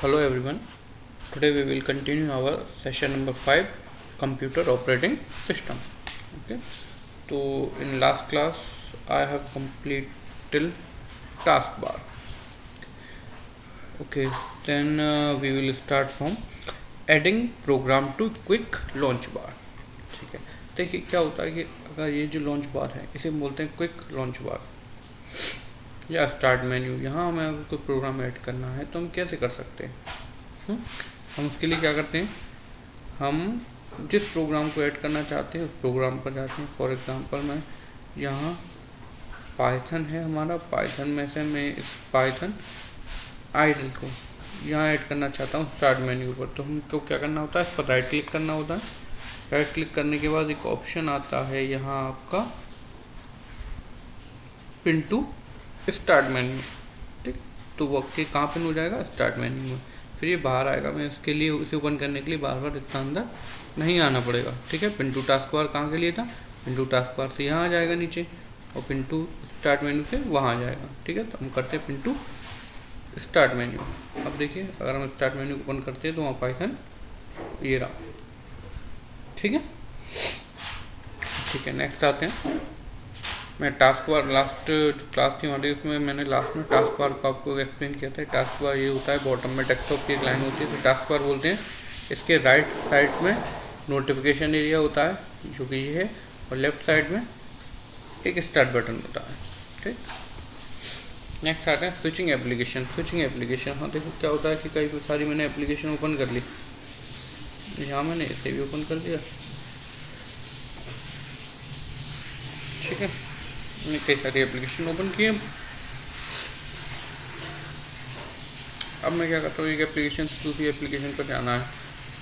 Hello everyone. Today we will continue our session number 5, computer operating system. Okay. So in last class I have completed taskbar. Okay. Then we will start from adding program to quick launch bar. ठीक है. देखिए क्या होता है कि अगर ये जो लॉन्च बार है इसे बोलते हैं क्विक लॉन्च बार या स्टार्ट मेन्यू। यहाँ हमें अगर कोई प्रोग्राम ऐड करना है तो हम कैसे कर सकते हैं? हम उसके लिए क्या करते हैं, हम जिस प्रोग्राम को ऐड करना चाहते हैं उस प्रोग्राम पर जाते हैं। फॉर एग्जांपल मैं यहाँ पाइथन है हमारा, पाइथन में से मैं इस पाइथन आइडल को यहाँ ऐड करना चाहता हूँ स्टार्ट मेन्यू पर। तो हमको क्या करना होता है, इस पर राइट क्लिक करना होता है। राइट क्लिक करने के बाद एक ऑप्शन आता है यहाँ आपका पिन टू स्टार्ट मेन्यू। ठीक, तो वो आपके कहाँ पिन हो जाएगा, स्टार्ट मेन्यू में। फिर ये बाहर आएगा, मैं इसके लिए उसे ओपन करने के लिए बार बार इतना अंदर नहीं आना पड़ेगा। ठीक है, पिन टू टास्क बार कहाँ के लिए था, पिन टू टास्क बार से यहाँ आ जाएगा नीचे और पिन टू स्टार्ट मेन्यू से वहाँ आ जाएगा। ठीक है, तो हम करते हैं पिन टू स्टार्ट मेन्यू। अब देखिए अगर हम स्टार्ट मेन्यू ओपन करते हैं तो वहाँ पाइथन ये रहा। ठीक है, ठीक है, नेक्स्ट आते हैं। मैं टास्क बार लास्ट जो क्लास थी हमारी उसमें मैंने लास्ट में टास्क बार को आपको एक्सप्लेन किया था। टास्क बार ये होता है, बॉटम में डेस्कटॉप की एक लाइन होती है तो टास्क बार बोलते हैं। इसके राइट साइड में नोटिफिकेशन एरिया होता है जो कि ये है, और लेफ्ट साइड में एक स्टार्ट बटन होता है। ठीक, नेक्स्ट आते हैं स्विचिंग एप्लीकेशन। स्विचिंग एप्लीकेशन, हाँ देखो क्या होता है कि कई सारी मैंने एप्लीकेशन ओपन कर ली, यहाँ मैंने इसे भी ओपन कर दिया। ठीक है, मैंने कई सारी एप्लीकेशन ओपन किए। अब मैं क्या करता हूँ, एक एप्लीकेशन से दूसरी एप्लीकेशन पर जाना है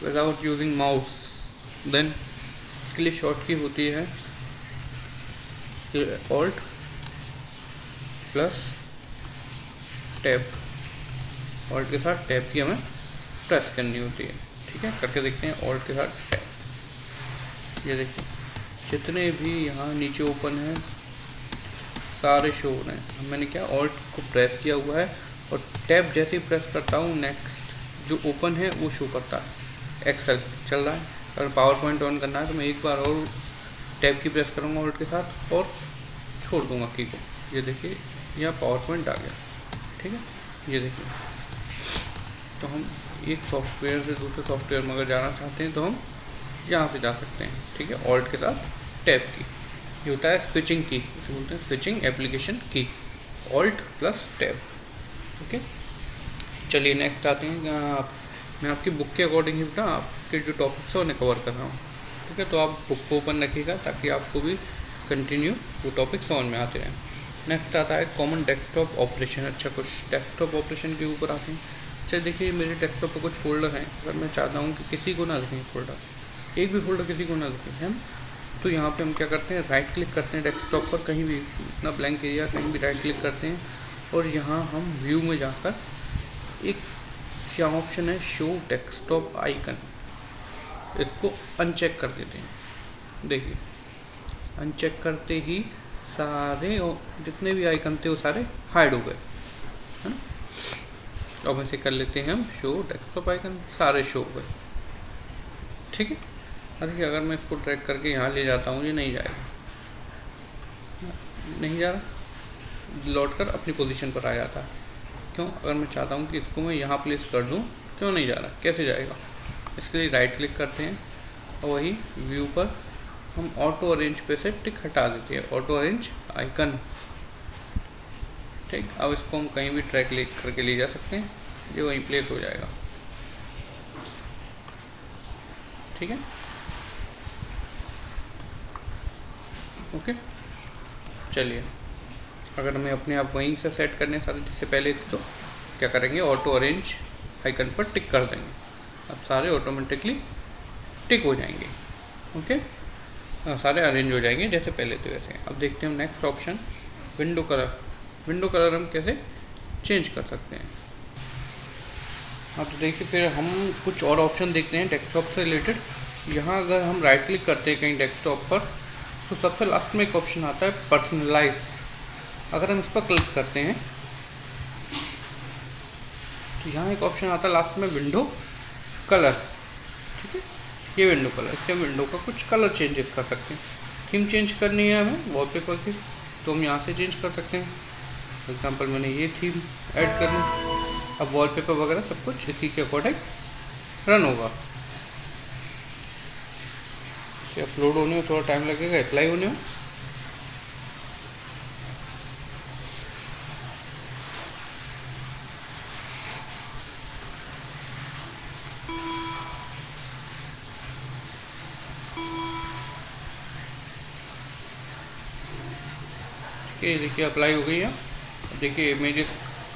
विदाउट यूजिंग माउस, देन इसके लिए शॉर्ट की होती है ऑल्ट प्लस टैब। ऑल्ट के साथ टैब की हमें प्रेस करनी होती है। ठीक है, करके देखते हैं ऑल्ट के साथ टैब। ये देखिए जितने भी यहाँ नीचे ओपन है सारे शो हो रहे हैं। मैंने क्या ऑल्ट को प्रेस किया हुआ है और टैब जैसे ही प्रेस करता हूँ नेक्स्ट जो ओपन है वो शो करता है। एक्सेल चल रहा है, अगर पावर पॉइंट ऑन करना है तो मैं एक बार और टैब की प्रेस करूँगा ऑल्ट के साथ और छोड़ दूँगा की को। ये देखिए यहाँ पावर पॉइंट आ गया। ठीक है, ये देखिए। तो हम एक सॉफ्टवेयर से दूसरे सॉफ्टवेयर में अगर जाना चाहते हैं तो हम यहाँ से जा सकते हैं। ठीक है, ऑल्ट के साथ टैब की, ये होता है स्विचिंग की, इसे बोलते हैं स्विचिंग एप्लीकेशन की, ऑल्ट प्लस टैब। ओके, चलिए नेक्स्ट आते हैं। मैं आपकी बुक के अकॉर्डिंग ही बेटा आपके जो टॉपिक्स है उन्हें कवर कर रहा हूँ। ठीक है, तो आप बुक को ओपन रखिएगा ताकि आपको भी कंटिन्यू वो टॉपिक समझ में आते रहें। नेक्स्ट आता है कॉमन डेस्कटॉप ऑपरेशन। अच्छा, कुछ डेस्कटॉप ऑपरेशन के ऊपर आते हैं। अच्छा देखिए मेरे डेस्कटॉप पर कुछ फोल्डर हैं, अगर मैं चाहता हूँ कि किसी को ना दिखें फोल्डर, एक भी फोल्डर किसी को ना दिखे है, तो यहाँ पे हम क्या करते हैं, राइट क्लिक करते हैं डेस्कटॉप पर, कहीं भी इतना ब्लैंक एरिया कहीं भी राइट क्लिक करते हैं और यहाँ हम व्यू में जाकर एक यहाँ ऑप्शन है शो डेस्कटॉप आइकन, इसको अनचेक कर देते हैं। देखिए अनचेक करते ही सारे जितने भी आइकन थे वो सारे हाइड हो गए, है ना। अब ऐसे कर लेते हैं हम शो डेस्कटॉप आइकन, सारे शो हो गए। ठीक है, देखिए अगर मैं इसको ट्रैक करके यहाँ ले जाता हूँ ये नहीं जाएगा, नहीं जा रहा, लौट कर अपनी पोजीशन पर आ जाता है। क्यों, अगर मैं चाहता हूँ कि इसको मैं यहाँ प्लेस कर दूँ, क्यों नहीं जा रहा, कैसे जाएगा। इसके लिए राइट क्लिक करते हैं और वही व्यू पर हम ऑटो अरेंज पे से टिक हटा देते हैं, ऑटो अरेंज आइकन। ठीक, अब इसको हम कहीं भी ट्रैक ले करके ले जा सकते हैं, ये वहीं प्लेस हो जाएगा। ठीक है, ओके। चलिए अगर हमें अपने आप वहीं से सेट करने सारे जिससे पहले तो क्या करेंगे, ऑटो अरेंज आइकन पर टिक कर देंगे, अब सारे ऑटोमेटिकली टिक हो जाएंगे। ओके, सारे अरेंज हो जाएंगे जैसे पहले थे वैसे। अब देखते हैं next option window colour. Window colour हम कैसे चेंज कर सकते हैं। हाँ तो देखिए फिर हम कुछ और ऑप्शन देखते हैं डेस्कटॉप से रिलेटेड। यहाँ अगर हम राइट क्लिक करते हैं कहीं डेस्कटॉप पर तो सबसे लास्ट में एक ऑप्शन आता है पर्सनलाइज। अगर हम इस पर क्लिक करते हैं तो यहाँ एक ऑप्शन आता है लास्ट में विंडो कलर, ठीक है, ये विंडो कलर, इससे हम विंडो का कुछ कलर चेंज कर सकते हैं। थीम चेंज करनी है हमें वॉलपेपर की तो हम यहाँ से चेंज कर सकते हैं। फॉर एग्जांपल मैंने ये थीम ऐड कर ली, अब वॉलपेपर वगैरह सब कुछ इसी के अकॉर्डिंग रन होगा। अपलोड होने में थोड़ा टाइम लगेगा, अप्लाई होने में। ये देखिए अप्लाई हो गई है। देखिए इमेजेस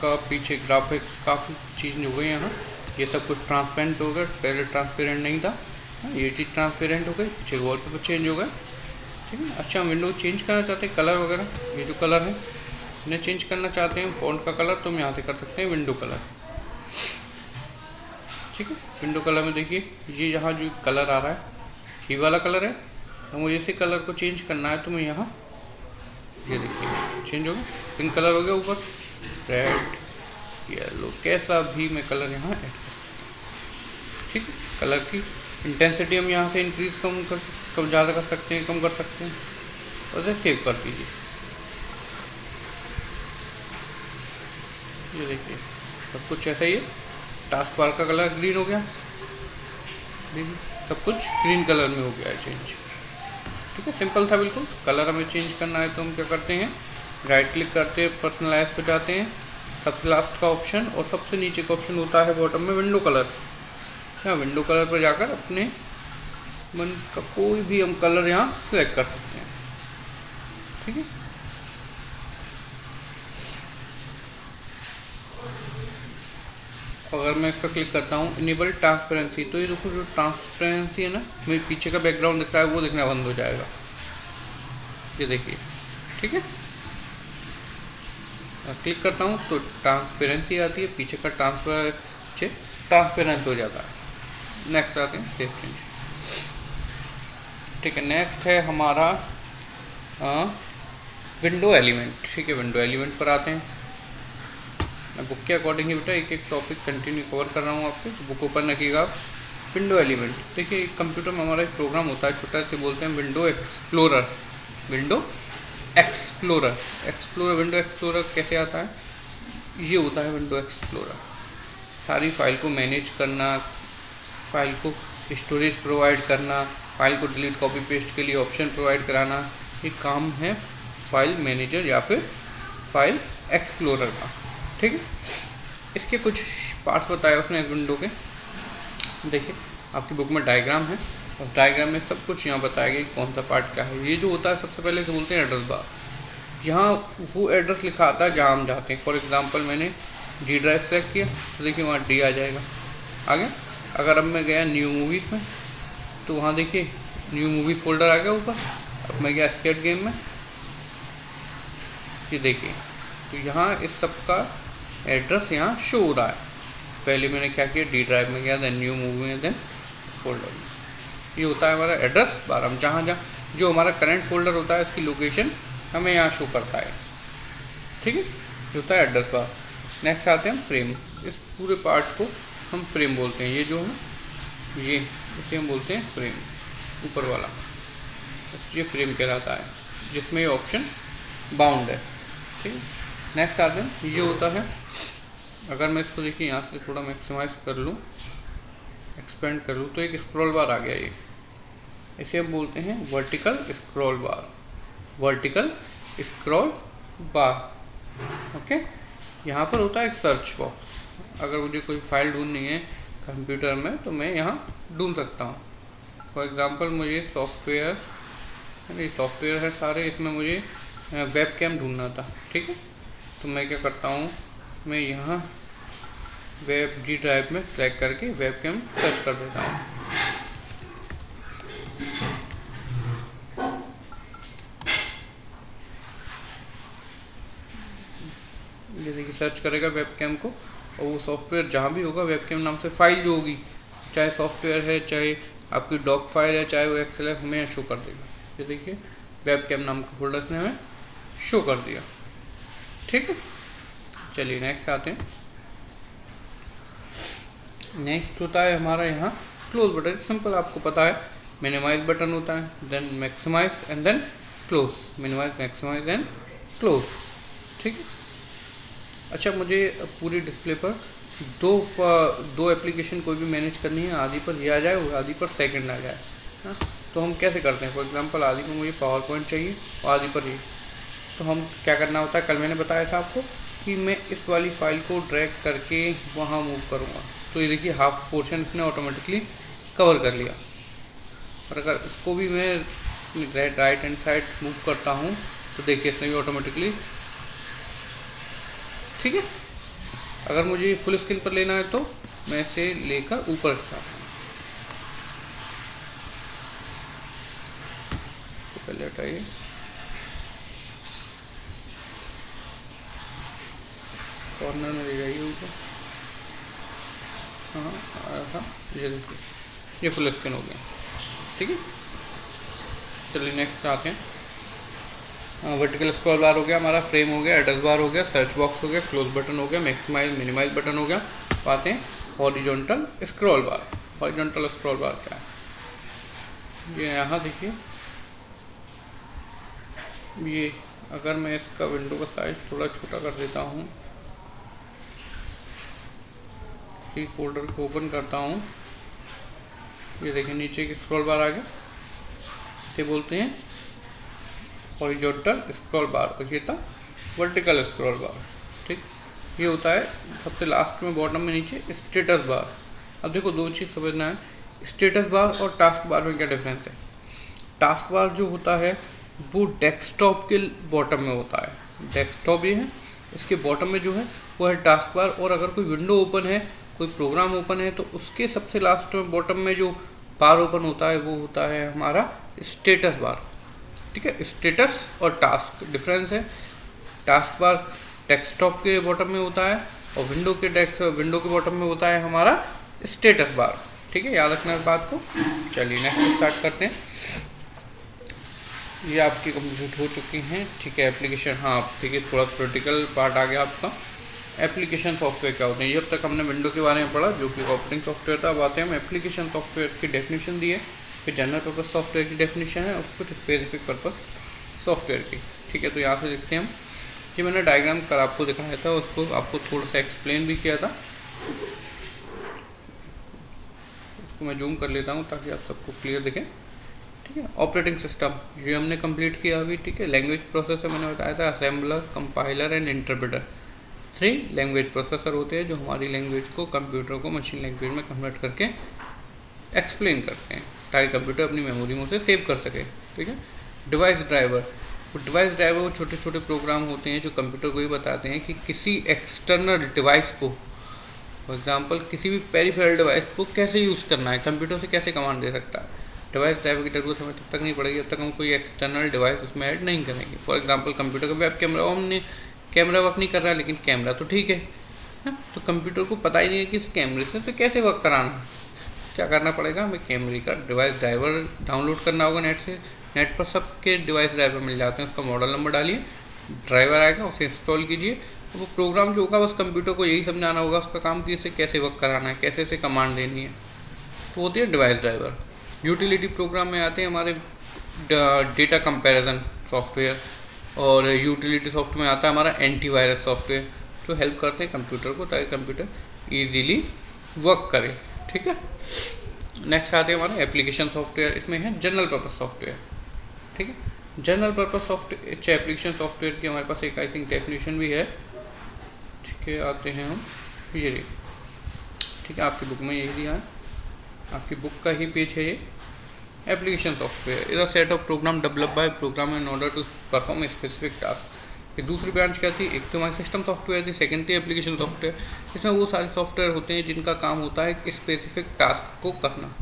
का पीछे ग्राफिक्स काफ़ी चीज़ हो गई यहाँ। ये सब कुछ ट्रांसपेरेंट हो गया, पहले ट्रांसपेरेंट नहीं था, ये चीज़ ट्रांसपेरेंट हो गई। पीछे वॉलपेपर चेंज हो गया, ठीक है। अच्छा हम विंडो चेंज करना चाहते हैं कलर वगैरह, ये जो कलर है इन्हें चेंज करना चाहते हैं फॉन्ट का कलर, तो हम यहाँ से कर सकते हैं विंडो कलर, ठीक है। विंडो कलर में देखिए ये यहाँ जो कलर आ रहा है ये वाला कलर है, तो मुझे इसी कलर को चेंज करना है तो मैं यहाँ, ये देखिए चेंज हो गया, पिंक कलर हो गया, ऊपर रेड येलो कैसा भी मैं कलर यहाँ ऐड कर, ठीक है। कलर की इंटेंसिटी हम यहाँ से इंक्रीज कम ज़्यादा कर सकते हैं, कम कर सकते हैं, और इसे सेव कर दीजिए। ये देखिए सब कुछ ऐसा ही है। टास्क बार का कलर ग्रीन हो गया, देखिए सब कुछ ग्रीन कलर में हो गया है चेंज, ठीक है। सिंपल था बिल्कुल। कलर हमें चेंज करना है तो हम क्या करते हैं, राइट क्लिक करते हैं, पर्सनलाइज पे जाते हैं, सबसे लास्ट का ऑप्शन और सबसे नीचे का ऑप्शन होता है बॉटम में विंडो कलर। यहाँ विंडो कलर पर जाकर अपने मन का कोई भी हम कलर यहाँ सिलेक्ट कर सकते हैं, ठीक है। अगर मैं इस पर क्लिक करता हूँ इनेबल ट्रांसपेरेंसी, तो ये देखो जो ट्रांसपेरेंसी है ना, मेरे पीछे का बैकग्राउंड दिख रहा है वो दिखना बंद हो जाएगा, ये देखिए, ठीक है। क्लिक करता हूँ तो ट्रांसपेरेंसी आती है, पीछे का ट्रांसपेरेंट हो जाता है। नेक्स्ट आते हैं सेव चेंज, ठीक है। नेक्स्ट है हमारा विंडो एलिमेंट, ठीक है। विंडो एलिमेंट पर आते हैं। मैं बुक के अकॉर्डिंग ही बेटा एक एक टॉपिक कंटिन्यू कवर कर रहा हूँ आपके, तो बुक ओपन रखिएगा आप। विंडो एलिमेंट देखिए, कंप्यूटर में हमारा एक प्रोग्राम होता है छोटा से, बोलते हैं window explorer. Window explorer, window explorer कैसे आता है, ये होता है विंडो एक्सप्लोरर। सारी फाइल को मैनेज करना, फाइल को स्टोरेज प्रोवाइड करना, फाइल को डिलीट कॉपी पेस्ट के लिए ऑप्शन प्रोवाइड कराना, ये काम है फाइल मैनेजर या फिर फाइल एक्सप्लोरर का, ठीक है। इसके कुछ पार्ट्स बताए उसने विंडो के। देखिए आपकी बुक में डायग्राम है, और डायग्राम में सब कुछ यहाँ बताया गया कौन सा पार्ट क्या है। ये जो होता है सबसे पहले तो बोलते हैं एड्रेस बार, जहाँ वो एड्रेस लिखा आता है जहाँ हम जाते हैं। फॉर एग्जांपल मैंने डी ड्राइव सेलेक्ट किया तो देखिए वहाँ डी आ जाएगा आगे। अगर अब मैं गया न्यू मूवीज़ में तो वहाँ देखिए न्यू मूवीज़ फोल्डर आ गया ऊपर। अब मैं गया स्केट गेम में, ये देखिए तो यहाँ इस सब का एड्रेस यहाँ शो हो रहा है। पहले मैंने क्या किया, डी ड्राइव में गया, देन न्यू मूवी में, देन फोल्डर में। ये होता है हमारा एड्रेस बार। हम जहाँ जो हमारा करंट फोल्डर होता है उसकी लोकेशन हमें यहाँ शो करता है, ठीक है। ये होता है एड्रेस बार। नेक्स्ट आते हैं फ्रेम। इस पूरे पार्ट को हम फ्रेम बोलते हैं। ये जो है ये इसे हम बोलते हैं फ्रेम, ऊपर वाला ये फ्रेम कहलाता है, जिसमें ये ऑप्शन बाउंड है, ठीक है। नेक्स्ट आते हैं, ये होता है, अगर मैं इसको देखिए यहाँ से थोड़ा मैक्सिमाइज कर लूँ, एक्सपेंड कर लूँ, तो एक स्क्रॉल बार आ गया। ये इसे हम बोलते हैं वर्टिकल स्क्रॉल बार, वर्टिकल स्क्रॉल बार, ओके। यहाँ पर होता है एक सर्च बॉक्स। अगर मुझे कोई फाइल ढूंढनी है कंप्यूटर में तो मैं यहाँ ढूंढ सकता हूँ। फॉर एग्जांपल मुझे सॉफ्टवेयर है सारे, इसमें मुझे वेब कैम ढूंढना था, ठीक है। तो मैं क्या करता हूँ, मैं यहाँ वेब जी ड्राइव में सेलेक्ट करके वेब कैम सर्च कर देता हूँ। ये देखिए सर्च करेगा वेब कैम को, और वो सॉफ्टवेयर जहाँ भी होगा वेब कैम नाम से फाइल जो होगी, चाहे सॉफ्टवेयर है, चाहे आपकी डॉक फाइल है, चाहे वो एक्सेल है, हमें शो कर देगा। ये देखिए वेब कैम नाम का फोल्डर ने हमें शो कर दिया, ठीक है। चलिए नेक्स्ट आते हैं। नेक्स्ट होता है हमारा यहाँ क्लोज बटन। सिंपल, आपको पता है मिनिमाइज बटन होता है, then maximise and then close, minimise maximise and close. ठीक है। अच्छा, मुझे पूरी डिस्प्ले पर दो एप्लीकेशन कोई भी मैनेज करनी है, आदि पर ये आ जाए और आदि पर सेकंड आ जाए। हाँ, तो हम कैसे करते हैं? फॉर एग्जांपल आदि पर मुझे पावर पॉइंट चाहिए और आदि पर ये, तो हम क्या करना होता है, कल मैंने बताया था आपको कि मैं इस वाली फाइल को ड्रैग करके वहाँ मूव करूँगा, तो ये देखिए हाफ पोर्शन इसने ऑटोमेटिकली कवर कर लिया। और अगर इसको भी मैं राइट हैंड साइड मूव करता हूँ तो देखिए इसने भी ऑटोमेटिकली, ठीक है। अगर मुझे फुल स्क्रीन पर लेना है तो मैं इसे लेकर ऊपर जाता हूँ, तो पहले हटाइए, कॉर्नर में ले जाइए ऊपर, हाँ आया था, ये देखिए ये फुल स्क्रीन हो गया। ठीक है, चलिए नेक्स्ट आते हैं। वर्टिकल स्क्रॉल बार हो गया हमारा, फ्रेम हो गया, एड्रेस बार हो गया, सर्च बॉक्स हो गया, क्लोज बटन हो गया, मैक्सिमाइज मिनिमाइज बटन हो गया। आते हैं हॉरिजॉन्टल स्क्रॉल बार। हॉरिजॉन्टल स्क्रॉल बार क्या है? ये यहाँ देखिए, ये अगर मैं इसका विंडो का साइज थोड़ा छोटा कर देता हूँ, इसी फोल्डर को ओपन करता हूँ, ये देखिए नीचे की स्क्रॉल बार आ गया, इसे बोलते हैं हॉरिजॉन्टल स्क्रॉल बार, और ये था वर्टिकल स्क्रॉल बार। ठीक, ये होता है सबसे लास्ट में बॉटम में नीचे स्टेटस बार। अब देखो दो चीज़ समझना है, स्टेटस बार और टास्क बार में क्या डिफरेंस है। टास्क बार जो होता है वो डेस्कटॉप के बॉटम में होता है, डेस्कटॉप ये है, इसके बॉटम में जो है वो है टास्क बार। और अगर कोई विंडो ओपन है, कोई प्रोग्राम ओपन है, तो उसके सबसे लास्ट में बॉटम में जो बार ओपन होता है वो होता है हमारा स्टेटस बार। ठीक है, स्टेटस और टास्क डिफरेंस है। टास्क बार डेस्कटॉप के बॉटम में होता है और विंडो के बॉटम में होता है हमारा स्टेटस बार। ठीक है, याद रखना इस बात को। चलिए नेक्स्ट स्टार्ट करते हैं। ये आपकी कंप्लीट हो चुकी हैं। ठीक है, एप्लीकेशन, हाँ ठीक है, थोड़ा थ्योरेटिकल पार्ट आ गया आपका। एप्लीकेशन सॉफ्टवेयर क्या होते हैं, ये अब तक हमने विंडो के बारे में पढ़ा जो कि ऑपरेटिंग सॉफ्टवेयर था। अब आते हैं हम एप्लीकेशन सॉफ्टवेयर की डेफिनेशन दी है, फिर जनरल पर्पस सॉफ्टवेयर की डेफिनेशन है और फिर स्पेसिफिक पर्पस सॉफ्टवेयर की। ठीक है, तो यहाँ से देखते हैं हम, ये मैंने डायग्राम कर आपको दिखाया था, उसको आपको थोड़ा सा एक्सप्लेन भी किया था, उसको मैं जूम कर लेता हूँ ताकि आप सबको क्लियर दिखे। ठीक है, ऑपरेटिंग सिस्टम ये हमने कंप्लीट किया अभी। ठीक है, लैंग्वेज प्रोसेसर मैंने बताया था, assembler, compiler and interpreter. 3 language processor होते हैं जो हमारी लैंग्वेज को, कंप्यूटर को मशीन लैंग्वेज में कन्वर्ट करके एक्सप्लेन करते हैं ताकि कंप्यूटर अपनी मेमोरी में उसे सेव कर सके। ठीक है, डिवाइस ड्राइवर, वो डिवाइस ड्राइवर वो छोटे छोटे प्रोग्राम होते हैं जो कंप्यूटर को ये बताते हैं कि किसी एक्सटर्नल डिवाइस को, फॉर एग्जांपल किसी भी पेरिफेरल डिवाइस को कैसे यूज़ करना है, कंप्यूटर से कैसे कमांड दे सकता है। डिवाइस ड्राइवर की जरूरत हमें तब तक नहीं पड़ेगी जब तक हम कोई एक्सटर्नल डिवाइस उसमें ऐड नहीं करेंगे। फॉर एग्जांपल कंप्यूटर का वेब कैमरा, हमने कैमरा वर्क नहीं कर रहा है लेकिन कैमरा तो ठीक है ना, तो कंप्यूटर को पता ही नहीं है कि इस कैमरे से कैसे वर्क कराना है। क्या करना पड़ेगा, हमें कैमरे का डिवाइस ड्राइवर डाउनलोड करना होगा नेट से। नेट पर सबके डिवाइस ड्राइवर मिल जाते हैं, उसका मॉडल नंबर डालिए, ड्राइवर आएगा, उसे इंस्टॉल कीजिए। तो वो प्रोग्राम जो होगा बस कंप्यूटर को यही समझाना होगा उसका काम कि इसे कैसे वर्क कराना है, कैसे से कमांड देनी है, तो होती है डिवाइस ड्राइवर। यूटिलिटी प्रोग्राम में आते हैं हमारे डेटा कंपैरिजन सॉफ्टवेयर, और यूटिलिटी सॉफ्टवेयर में आता है हमारा एंटीवायरस सॉफ्टवेयर जो हेल्प करते हैं कंप्यूटर को ताकि कंप्यूटर ईजीली वर्क करे। ठीक है, नेक्स्ट आते हैं हमारे एप्लीकेशन सॉफ्टवेयर, इसमें है जनरल पर्पस सॉफ्टवेयर। ठीक है, general purpose software application software की हमारे पास एक आई थिंक डेफिनेशन भी है। ठीक है, आते हैं हम ये, ठीक है आपकी बुक में यही दिया है, आपकी बुक का ही पेज है ये। Application software is a set of program develop by program in order to perform a specific task. ये दूसरी ब्रांच क्या थी, एक तो हमारी सिस्टम सॉफ्टवेयर थी, सेकंड थी एप्लीकेशन सॉफ्टवेयर। इसमें वो सारे सॉफ्टवेयर होते हैं जिनका काम होता है एक स्पेसिफिक टास्क को करना।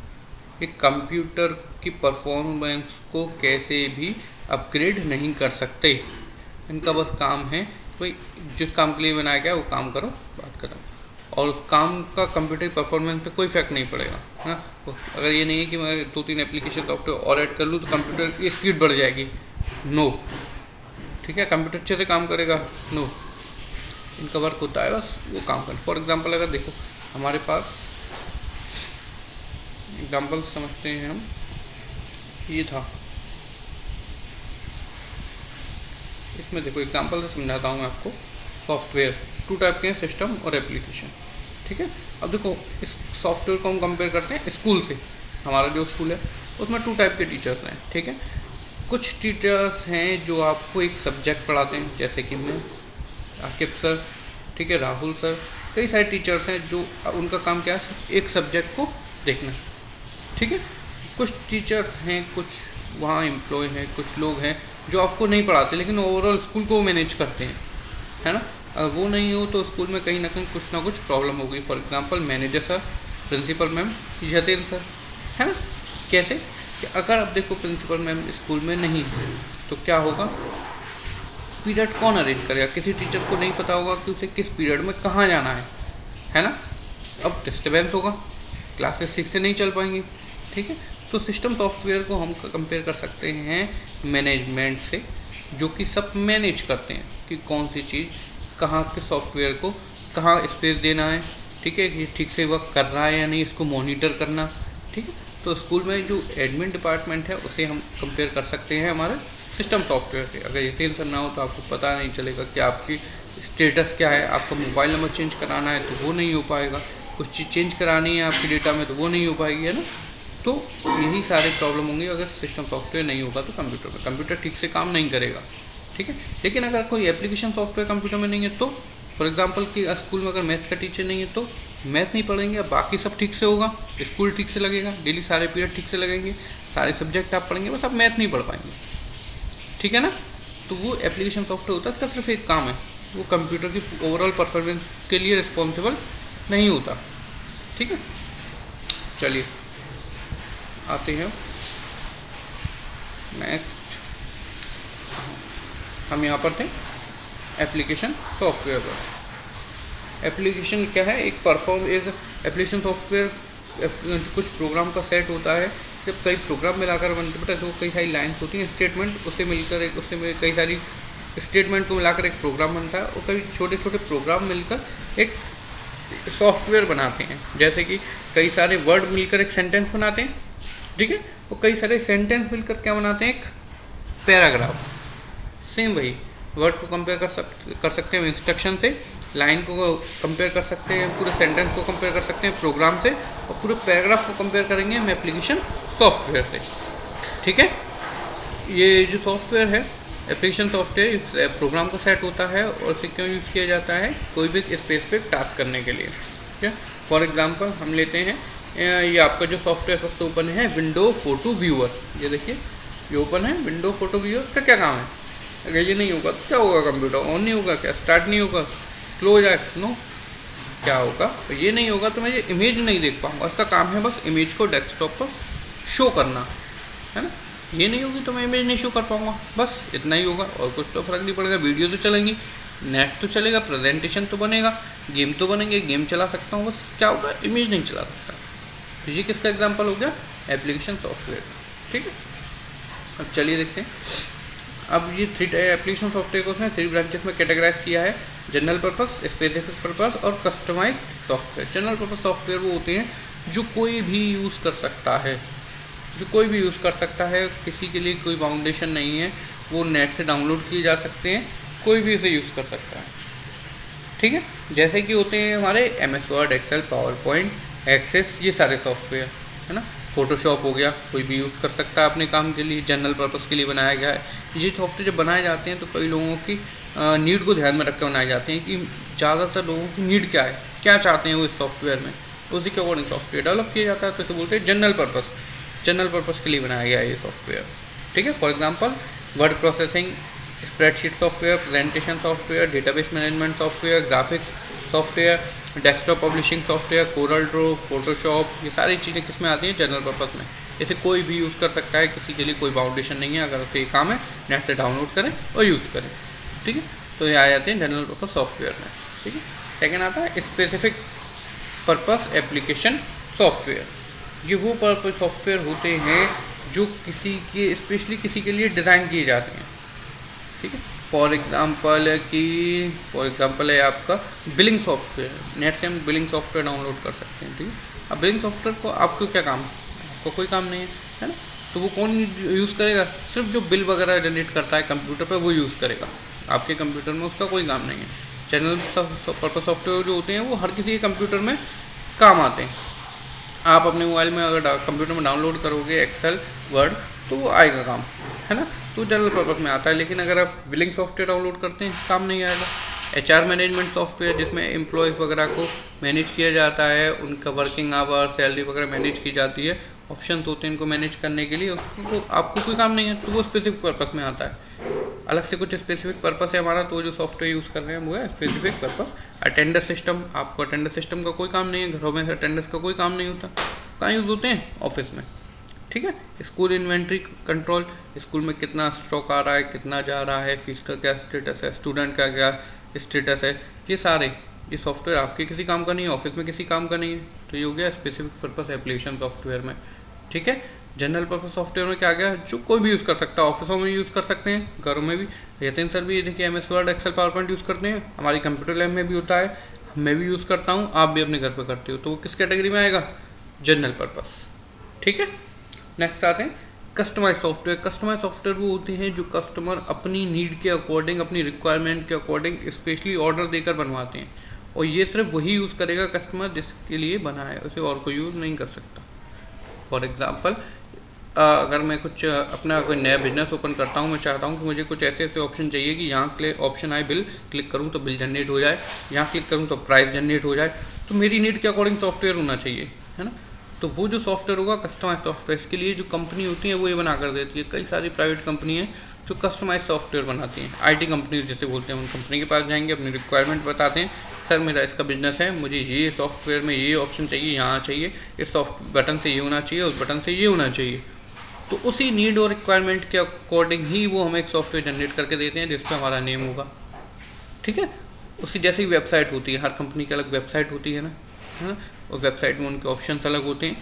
एक कंप्यूटर की परफॉर्मेंस को कैसे भी अपग्रेड नहीं कर सकते, इनका बस काम है कोई जिस काम के लिए बनाया गया वो काम करो, बात करो, और उस काम का कंप्यूटर परफॉर्मेंस पे कोई इफेक्ट नहीं पड़ेगा, है ना। अगर ये नहीं है कि मैं 2-3 एप्लीकेशन सॉफ्टवेयर और ऐड कर लूँ तो कंप्यूटर की स्पीड बढ़ जाएगी, नो। ठीक है, कंप्यूटर अच्छे से काम करेगा, नो। इनका वर्क होता है बस वो काम कर। फॉर एग्जांपल अगर देखो हमारे पास एग्जांपल समझते हैं हम। ये था, इसमें देखो एग्जांपल से समझाता हूँ मैं आपको। सॉफ्टवेयर 2 टाइप के हैं, सिस्टम और एप्लीकेशन, ठीक है। अब देखो इस सॉफ्टवेयर को हम कंपेयर करते हैं स्कूल से। हमारा जो स्कूल है उसमें 2 टाइप के टीचर्स हैं, ठीक है। कुछ टीचर्स हैं जो आपको एक सब्जेक्ट पढ़ाते हैं, जैसे कि मैं, आकिब सर, ठीक है, राहुल सर, कई सारे टीचर्स हैं जो उनका काम क्या है, एक सब्जेक्ट को देखना, ठीक है। कुछ टीचर्स हैं, कुछ वहाँ एम्प्लॉय हैं, कुछ लोग हैं जो आपको नहीं पढ़ाते लेकिन ओवरऑल स्कूल को मैनेज करते हैं, है ना। अगर वो नहीं हो तो स्कूल में कहीं ना कहीं कुछ ना कुछ प्रॉब्लम होगी। For example manager sir, principal ma'am, Yatin sir, है ना। कैसे कि अगर आप देखो प्रिंसिपल मैम स्कूल में नहीं है तो क्या होगा, पीरियड कौन अरेंज करेगा। किसी टीचर को नहीं पता होगा कि उसे किस पीरियड में कहाँ जाना है ना। अब डिस्टर्बेंस होगा, क्लासेस ठीक से नहीं चल पाएंगी, ठीक है। तो सिस्टम सॉफ्टवेयर को हम कंपेयर कर सकते हैं मैनेजमेंट से, जो कि सब मैनेज करते हैं कि कौन सी चीज़ कहाँ के सॉफ्टवेयर को कहाँ स्पेस देना है, ठीक है, कि ठीक से वर्क कर रहा है या नहीं, इसको मॉनिटर करना, ठीक है। तो स्कूल में जो एडमिन डिपार्टमेंट है उसे हम कंपेयर कर सकते हैं हमारे सिस्टम सॉफ्टवेयर से। अगर ये टेंशन ना हो तो आपको पता नहीं चलेगा कि आपकी स्टेटस क्या है। आपका मोबाइल नंबर चेंज कराना है तो वो नहीं हो पाएगा, कुछ चीज़ चेंज करानी है आपके डेटा में तो वो नहीं हो पाएगी, है ना। तो यही सारे प्रॉब्लम होंगी अगर सिस्टम सॉफ्टवेयर नहीं होगा तो कंप्यूटर ठीक से काम नहीं करेगा, ठीक है। लेकिन अगर कोई एप्लीकेशन सॉफ्टवेयर कंप्यूटर में नहीं है तो फॉर एग्जांपल कि स्कूल में अगर मैथ्स का टीचर नहीं है तो मैथ्स नहीं पढ़ेंगे, बाकी सब ठीक से होगा, स्कूल ठीक से लगेगा, डेली सारे पीरियड ठीक से लगेंगे, सारे सब्जेक्ट आप पढ़ेंगे, बस आप मैथ नहीं पढ़ पाएंगे, ठीक है ना। तो वो एप्लीकेशन सॉफ्टवेयर होता है, इसका सिर्फ एक काम है, वो कंप्यूटर की ओवरऑल परफॉर्मेंस के लिए रिस्पॉन्सिबल नहीं होता, ठीक है। चलिए आते हैं नेक्स्ट, हम यहाँ पर थे एप्लीकेशन सॉफ्टवेयर पर। एप्लीकेशन क्या है, एक एप्लीकेशन सॉफ्टवेयर कुछ प्रोग्राम का सेट होता है। जब कई प्रोग्राम मिलाकर बनते बेटा तो कई सारी लाइन्स होती हैं, स्टेटमेंट, उससे मिलकर कई सारी स्टेटमेंट को मिलाकर एक प्रोग्राम बनता है, और कई छोटे छोटे प्रोग्राम मिलकर एक सॉफ्टवेयर बनाते हैं। जैसे कि कई सारे वर्ड मिलकर एक सेंटेंस बनाते हैं, ठीक है, और कई सारे सेंटेंस मिलकर क्या बनाते हैं, एक पैराग्राफ। सेम वही वर्ड को कंपेयर कर सकते हैं इंस्ट्रक्शन से, लाइन को कंपेयर कर सकते हैं, पूरे सेंटेंस को कंपेयर कर सकते हैं प्रोग्राम से, और पूरे पैराग्राफ को कंपेयर करेंगे हम एप्लीकेशन सॉफ्टवेयर से, ठीक है। ये जो सॉफ्टवेयर है एप्लीकेशन सॉफ्टवेयर, इस प्रोग्राम का सेट होता है और इसे क्यों यूज़ किया जाता है, कोई भी स्पेसिफिक टास्क करने के लिए, ठीक है। फॉर एग्जांपल हम लेते हैं ये आपका जो सॉफ्टवेयर सबसे ओपन है विंडो फोटो व्यूअर, ये देखिए ये ओपन है विंडो फोटो व्यूअर। इसका क्या काम है, अगर ये नहीं होगा तो क्या होगा, कंप्यूटर ऑन नहीं होगा, क्या स्टार्ट नहीं होगा, स्लो हो जाए, नो, क्या होगा, तो ये नहीं होगा तो मैं ये इमेज नहीं देख पाऊँगा। इसका काम है बस इमेज को डेस्कटॉप पर शो करना, है ना। ये नहीं होगी तो मैं इमेज नहीं शो कर पाऊँगा, बस इतना ही होगा, और कुछ तो फर्क नहीं पड़ेगा। वीडियो तो चलेंगी, नेट तो चलेगा, प्रेजेंटेशन तो बनेगा, गेम तो बनेंगे, गेम चला सकता हूँ, बस क्या होगा, इमेज नहीं चला सकता। तो ये किसका एग्जांपल हो गया, एप्लीकेशन सॉफ्टवेयर, ठीक है। अब चलिए देखते हैं, अब ये एप्लीकेशन सॉफ्टवेयर को उसने 3 ब्रांचेस में कैटेगराइज किया है, जनरल पर्पस, स्पेसिफिक पर्पस और customise software. General purpose software वो होते हैं जो कोई भी यूज़ कर सकता है, किसी के लिए कोई बाउंडेशन नहीं है, वो नेट से डाउनलोड किए जा सकते हैं, कोई भी इसे यूज़ कर सकता है, ठीक है। जैसे कि होते हैं हमारे MS Word, Excel, PowerPoint, Access, ये सारे सॉफ्टवेयर, है ना। फोटोशॉप हो गया, कोई भी यूज़ कर सकता है अपने काम के लिए, जनरल पर्पस के लिए बनाया गया है। ये सॉफ्टवेयर जब बनाए जाते हैं तो कई लोगों की नीड को ध्यान में रख कर बनाए जाते हैं कि ज़्यादातर लोगों की नीड क्या है, क्या चाहते हैं वो इस सॉफ्टवेयर में, उसी के अकॉर्डिंग सॉफ्टवेयर डेवलप किया जाता है। तो इसे बोलते हैं जनरल पर्पस के लिए बनाया गया है ये सॉफ्टवेयर, ठीक है। For example word processing, spreadsheet software, presentation software, database management software, graphic software, desktop publishing software, Corel Draw, Photoshop, ये सारी चीज़ें किस में आती हैं, जनरल पर्पस में। इसे कोई भी यूज़ कर सकता है, किसी के लिए कोई बाउंडेशन नहीं है, अगर उसे ये काम है नेट से डाउनलोड करें और यूज़ करें, ठीक है। तो ये आ जाते हैं जनरल पर्पस सॉफ्टवेयर में, ठीक है। सेकेंड आता है स्पेसिफिक पर्पस एप्लीकेशन सॉफ्टवेयर। ये वो पर्पस सॉफ्टवेयर होते हैं जो स्पेशली किसी के लिए डिज़ाइन किए जाते हैं, ठीक है। फॉर एग्जांपल है आपका बिलिंग सॉफ्टवेयर, नेट से हम बिलिंग सॉफ्टवेयर डाउनलोड कर सकते हैं, ठीक है। अब बिलिंग सॉफ्टवेयर को आपको क्या काम उसका कोई काम नहीं है ना। तो वो कौन यूज़ करेगा? सिर्फ जो बिल वगैरह जनरेट करता है कंप्यूटर पर वो यूज़ करेगा, आपके कंप्यूटर में उसका कोई काम नहीं है। जनरल पर्पस सॉफ्टवेयर जो होते हैं वो हर किसी के कंप्यूटर में काम आते हैं। आप अपने मोबाइल में अगर कंप्यूटर में डाउनलोड करोगे एक्सेल वर्ड तो वो आएगा काम, है ना, तो जनरल पर्पस में आता है। लेकिन अगर आप बिलिंग सॉफ्टवेयर डाउनलोड करते हैं काम नहीं आएगा। HR मैनेजमेंट सॉफ्टवेयर जिसमें एम्प्लॉयज़ वगैरह को मैनेज किया जाता है, उनका वर्किंग आवर सैलरी वगैरह मैनेज की जाती है, ऑप्शंस होते हैं इनको मैनेज करने के लिए, उसको आपको कोई काम नहीं है, तो वो स्पेसिफिक पर्पस में आता है। अलग से कुछ स्पेसिफिक पर्पस है हमारा, तो जो सॉफ्टवेयर यूज़ कर रहे हैं वो है स्पेसिफिक पर्पस। अटेंडेंस सिस्टम, आपको अटेंडेंस सिस्टम का कोई काम नहीं है, घरों में अटेंडेंस का कोई काम नहीं होता, कहाँ यूज़ होते हैं? ऑफिस में, ठीक है। स्कूल इन्वेंट्री कंट्रोल, स्कूल में कितना स्टॉक आ रहा है, कितना जा रहा है, फीस का क्या स्टेटस है, स्टूडेंट का क्या स्टेटस है, ये सारे ये सॉफ्टवेयर आपके किसी काम का नहीं है, ऑफिस में किसी काम का नहीं है, तो ये हो गया स्पेसिफिक पर्पस एप्लीकेशन सॉफ्टवेयर में, ठीक है। जनरल पर्पस सॉफ्टवेयर में क्या गया? जो कोई भी यूज़ कर सकता है, ऑफिसों में यूज़ कर सकते हैं, घरों में भी। यतिन सर भी देखिए MS Word Excel PowerPoint use करते हैं, हमारी कंप्यूटर लैब में भी होता है, मैं भी यूज़ करता हूँ, आप भी अपने घर पर करते हो, तो वो किस कैटेगरी में आएगा? जनरल पर्पस, ठीक है। नेक्स्ट आते हैं कस्टमाइज सॉफ्टवेयर। कस्टमाइज सॉफ्टवेयर वो होते हैं जो कस्टमर अपनी नीड के अकॉर्डिंग, अपनी रिक्वायरमेंट के अकॉर्डिंग स्पेशली ऑर्डर देकर बनवाते हैं, और ये सिर्फ वही यूज़ करेगा कस्टमर जिसके लिए बना है, उसे और कोई यूज़ नहीं कर सकता। फॉर एग्ज़ाम्पल अगर मैं कुछ अपना कोई नया बिजनेस ओपन करता हूँ, मैं चाहता हूँ कि मुझे कुछ ऐसे ऐसे ऑप्शन चाहिए कि यहाँ ऑप्शन आए बिल, क्लिक करूँ तो बिल जनरेट हो जाए, यहाँ क्लिक करूँ तो प्राइस जनरेट हो जाए, तो मेरी नीड के अकॉर्डिंग सॉफ्टवेयर होना चाहिए, है ना। तो वो जो सॉफ्टवेयर होगा कस्टमाइज सॉफ्टवेयर, इसके लिए जो कंपनी होती है वो ये बना कर देती है। कई सारी प्राइवेट कंपनी है जो कस्टमाइज सॉफ्टवेयर बनाती हैं, IT कंपनी जैसे बोलते हैं, उन कंपनी के पास जाएंगे, अपनी रिक्वायरमेंट बताते हैं, सर मेरा इसका बिजनेस है, मुझे ये सॉफ्टवेयर में ये ऑप्शन चाहिए, यहाँ चाहिए, इस सॉफ्ट बटन से ये होना चाहिए, उस बटन से ये होना चाहिए, तो उसी नीड और रिक्वायरमेंट के अकॉर्डिंग ही वो हमें एक सॉफ्टवेयर जनरेट करके देते हैं जिस पर हमारा नेम होगा, ठीक है। उसी जैसे ही वेबसाइट होती है, हर कंपनी की अलग वेबसाइट होती है ना, हाँ, और वेबसाइट में उनके ऑप्शंस अलग होते हैं,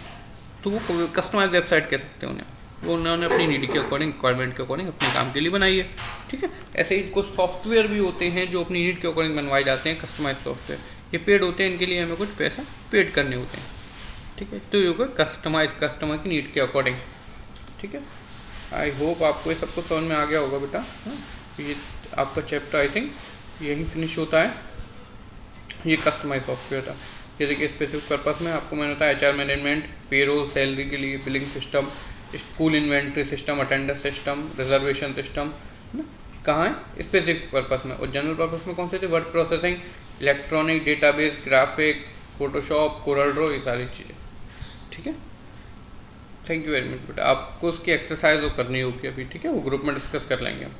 तो वो कस्टमाइज वेबसाइट कह सकते हैं उन्हें, वो उन्होंने अपनी नीड के अकॉर्डिंग, रिक्वायरमेंट के अकॉर्डिंग अपने काम के लिए बनाई है, ठीक है। ऐसे ही कुछ सॉफ्टवेयर भी होते हैं जो अपनी नीड के अकॉर्डिंग बनवाए जाते हैं, कस्टमाइज सॉफ्टवेयर, ये पेड होते हैं, इनके लिए हमें कुछ पैसा पेड करने होते हैं, ठीक है। तो ये होगा कस्टमाइज, कस्टमर की नीड के अकॉर्डिंग, ठीक है। आई होप आपको ये सबको समझ में आ गया होगा बेटा, हाँ? ये आपका चैप्टर आई थिंक यही फिनिश होता है, ये कस्टमाइज सॉफ्टवेयर था। ये देखिए स्पेसिफिक पर्पस में आपको मैंने बताया HR मैनेजमेंट, पेरोल सैलरी के लिए, billing system, school inventory system, attendance system, reservation system, है ना, कहाँ है? स्पेसिफिक पर्पस में। और जनरल पर्पस में कौन से थे? Word processing, electronic database, graphic, Photoshop, Corel Draw, ये सारी चीज़ें, ठीक है। थैंक यू वेरी मच बेटा, आपको उसकी एक्सरसाइज वो करनी होगी अभी, ठीक है, वो ग्रुप में डिस्कस कर लेंगे हम।